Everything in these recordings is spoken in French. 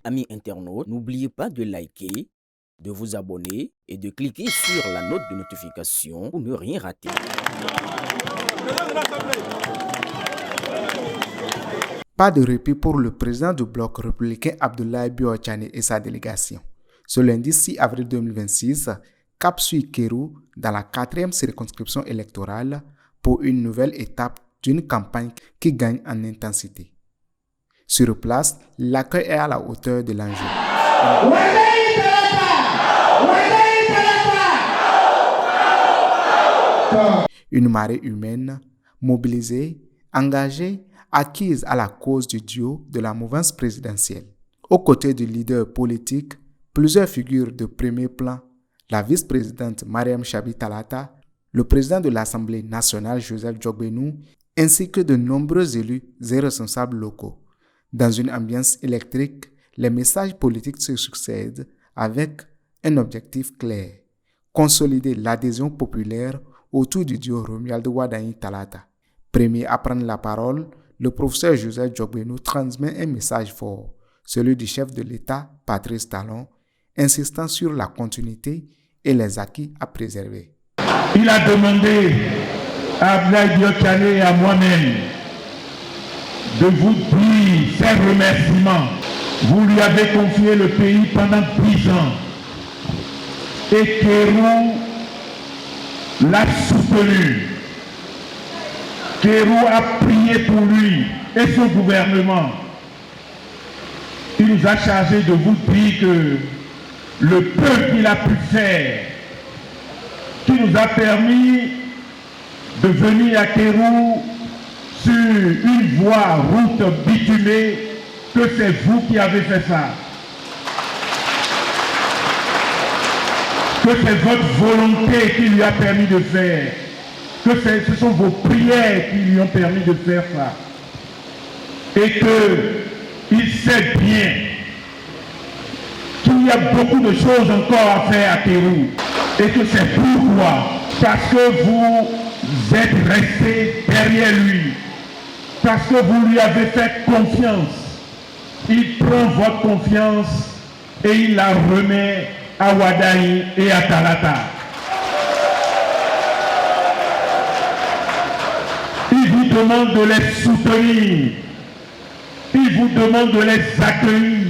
Amis internautes, n'oubliez pas de liker, de vous abonner et de cliquer sur la note de notification pour ne rien rater. Pas de répit pour le président du bloc républicain Abdoulaye Bio-Tchane et sa délégation. Ce lundi 6 avril 2026, cap sur Kéru dans la 4e circonscription électorale pour une nouvelle étape d'une campagne qui gagne en intensité. Sur place, l'accueil est à la hauteur de l'enjeu. Une marée humaine, mobilisée, engagée, acquise à la cause du duo de la mouvance présidentielle. Aux côtés du leader politique, plusieurs figures de premier plan, la vice-présidente Mariam Chabi Talata, le président de l'Assemblée nationale Joseph Djogbenou, ainsi que de nombreux élus et responsables locaux. Dans une ambiance électrique, les messages politiques se succèdent avec un objectif clair: consolider l'adhésion populaire autour du duo Romuald Wardani Talata. Premier à prendre la parole, le professeur Joseph Djogbenou transmet un message fort, celui du chef de l'État, Patrice Talon, insistant sur la continuité et les acquis à préserver. Il a demandé à Abdoulaye Bio-Tchane et à moi-même de vous dire ses remerciements. Vous lui avez confié le pays pendant 10 ans et Kéru l'a soutenu. Kéru a prié pour lui et son gouvernement. Il nous a chargé de vous dire que le peu qu'il a pu faire, qui nous a permis de venir à Kéru sur une voie route bitumée, que c'est vous qui avez fait ça. Que c'est votre volonté qui lui a permis de faire. Que ce sont vos prières qui lui ont permis de faire ça. Et qu'il sait bien qu'il y a beaucoup de choses encore à faire à Kéru. Et que c'est pourquoi, parce que vous êtes restés derrière lui, parce que vous lui avez fait confiance, il prend votre confiance et il la remet à Wardani et à Talata. Il vous demande de les soutenir, il vous demande de les accueillir,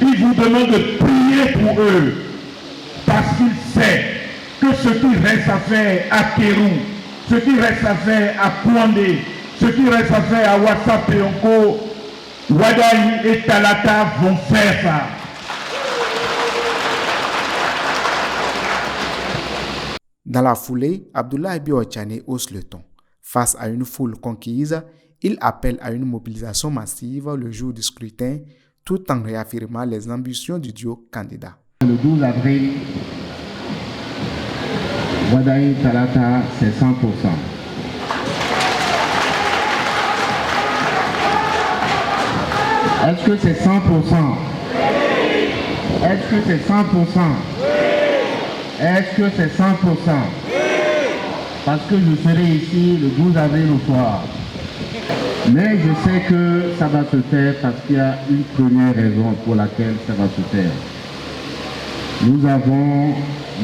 il vous demande de prier pour eux, parce qu'il sait que ce qui reste à faire à Kéru, ce qui reste à faire à Kouandé, ce qui reste à faire à Ouassap et Onko, Wardani et Talata vont faire ça. Dans la foulée, Abdoulaye Bio-Tchane hausse le ton. Face à une foule conquise, il appelle à une mobilisation massive le jour du scrutin, tout en réaffirmant les ambitions du duo candidat. Le 12 avril, Wardani Talata, c'est 100%. Est-ce que c'est 100%? Est-ce que c'est 100%? Est-ce que c'est 100%? Parce que je serai ici le 12 avril au soir. Mais je sais que ça va se faire parce qu'il y a une première raison pour laquelle ça va se faire. Nous avons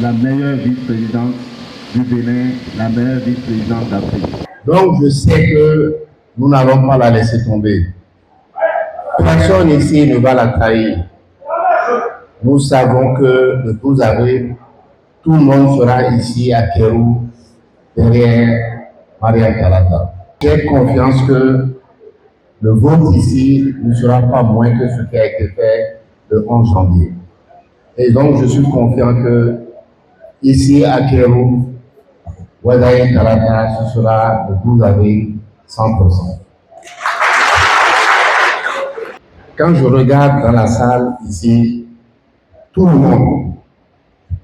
la meilleure vice-présidente du Bénin, la meilleure vice-présidente d'Afrique. Donc je sais que nous n'allons pas la laisser tomber. Personne ici ne va la trahir. Nous savons que le 12 avril, tout le monde sera ici à Kéru, derrière Mariam Talata. J'ai confiance que le vote ici ne sera pas moins que ce qui a été fait le 11 janvier. Et donc je suis confiant que ici à Kéru, Wardani Talata, ce sera le 12 avril 100%. Quand je regarde dans la salle ici, tout le monde,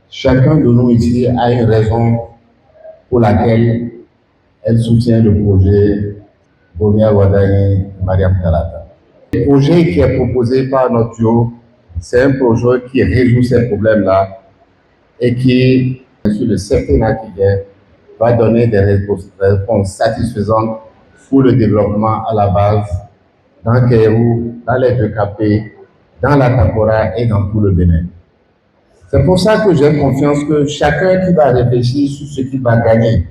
chacun de nous ici a une raison pour laquelle elle soutient le projet Romuald Wardani Mariam Talata. Le projet qui est proposé par notre duo, c'est un projet qui résout ces problèmes-là et qui, sur le septennat qui vient, va donner des réponses satisfaisantes pour le développement à la base dans Kéru, dans les 2 KP, dans la Tapora et dans tout le Bénin. C'est pour ça que j'ai confiance que chacun qui va réfléchir sur ce qu'il va gagner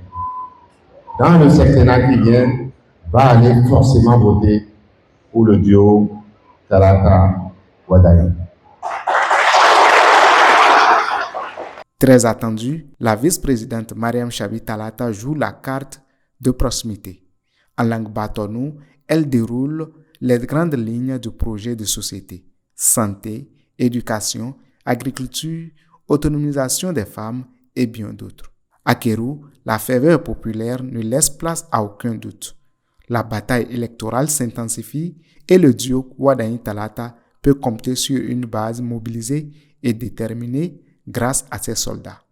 dans le septennat qui vient va aller forcément voter pour le duo Talata-Wadaye. Très attendu, la vice-présidente Mariam Chabi Talata joue la carte de proximité. En langue batonou, elle déroule les grandes lignes du projet de société: santé, éducation, agriculture, autonomisation des femmes et bien d'autres. À Kérou, la ferveur populaire ne laisse place à aucun doute. La bataille électorale s'intensifie et le duo Wadaye Talata peut compter sur une base mobilisée et déterminée grâce à ses soldats.